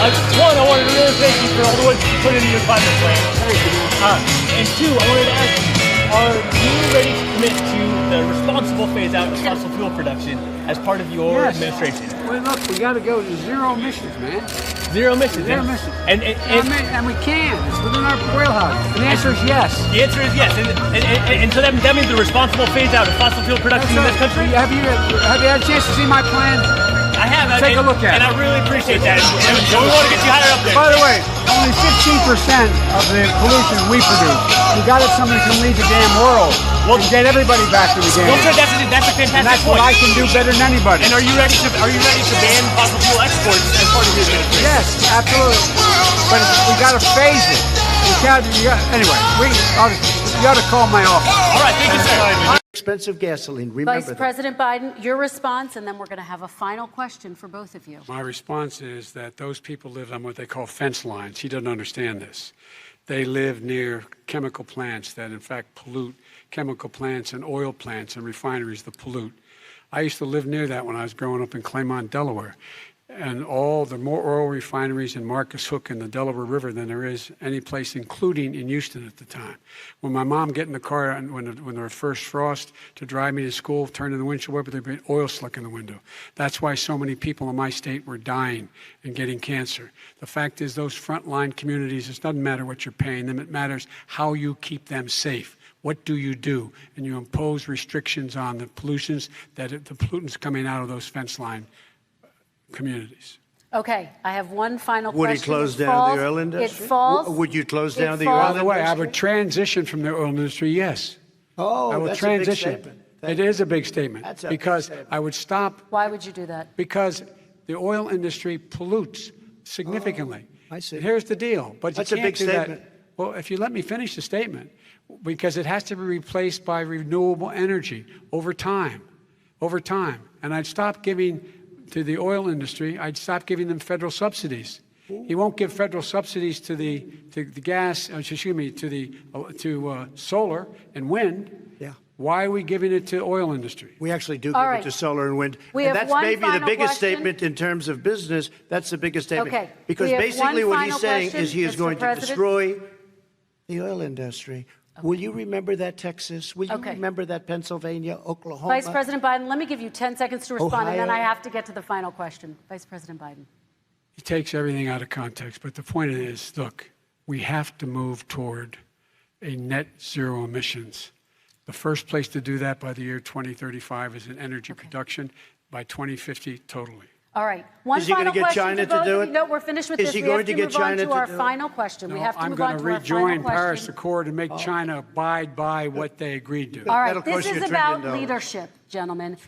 One, I wanted to really thank you for all the work you put into your climate plan. And two, I wanted to ask you, are you ready to commit to the responsible phase out of fossil fuel production as part of your administration? Well, look, we got to go to zero emissions, man. Zero emissions. Zero emissions. And we can. It's within our wheelhouse. And the answer is yes. The answer is yes. And so that means the responsible phase out of fossil fuel production in this country? Have you had a chance to see my plan? I have. Take a look at it. And I really appreciate that. And we want to get you higher up there. By the way, only 15% of the pollution we produce. You got it, somebody can lead the damn world and get everybody back to the game. Well, sir, that's a fantastic and that's point. what I can do better than anybody. And are you ready to ban fossil fuel exports as part of your administration? Yes, absolutely. But we got to phase it. Anyway, you got to call my office. All right, thank you, sir. Expensive gasoline. Remember Vice President Biden, your response, and then we're going to have a final question for both of you. My response is that those people live on what they call fence lines. He doesn't understand this. They live near chemical plants that, in fact, pollute, chemical plants and oil plants and refineries that pollute. I used to live near that when I was growing up in Claymont, Delaware. And more oil refineries in Marcus Hook and the Delaware River than there is any place, including in Houston at the time. When my mom get in the car and when there was first frost to drive me to school, turn in the windshield wiper, there'd be oil slick in the window. That's why so many people in my state were dying and getting cancer. The fact is, those frontline communities, it doesn't matter what you're paying them, it matters how you keep them safe. What do? And you impose restrictions on the pollutants coming out of those fence line communities. Okay, I have one final Would question. Would he close down the oil industry? It falls. Would you close down the oil industry? By the way, I would transition from the oil industry, yes. Oh, I will that's transition. a big statement. It is a big statement. That's a because big statement. I would stop. Why would you do that? Because the oil industry pollutes significantly. I see. Here's the deal. But That's you a can't big do statement. that. Well, if you let me finish the statement, because it has to be replaced by renewable energy over time. And I'd stop giving to the oil industry, I'd stop giving them federal subsidies. He won't give federal subsidies to the gas, to solar and wind. Yeah. Why are we giving it to oil industry? We actually do give it to solar and wind. We and have that's one maybe the final biggest question. statement in terms of business. That's the biggest statement. Okay. Because We have basically one what he's final saying question, is he is Mr. going to President. destroy the oil industry. Okay. Will you remember that, Texas? Will you remember that, Pennsylvania, Oklahoma? Vice President Biden, let me give you 10 seconds to respond, and then I have to get to the final question. Vice President Biden. He takes everything out of context, but the point is, look, we have to move toward a net zero emissions. The first place to do that by the year 2035 is in energy production, by 2050 totally. All right. One is he going to get China to do it? No, we're finished with this. Is he going to get China to do it? We have to move on to our final question. No, we have to I'm move going on to to our final rejoin Paris question. Accord and make China abide by what they agreed to. All right. That'll This cost you is $1 about trillion. leadership, gentlemen.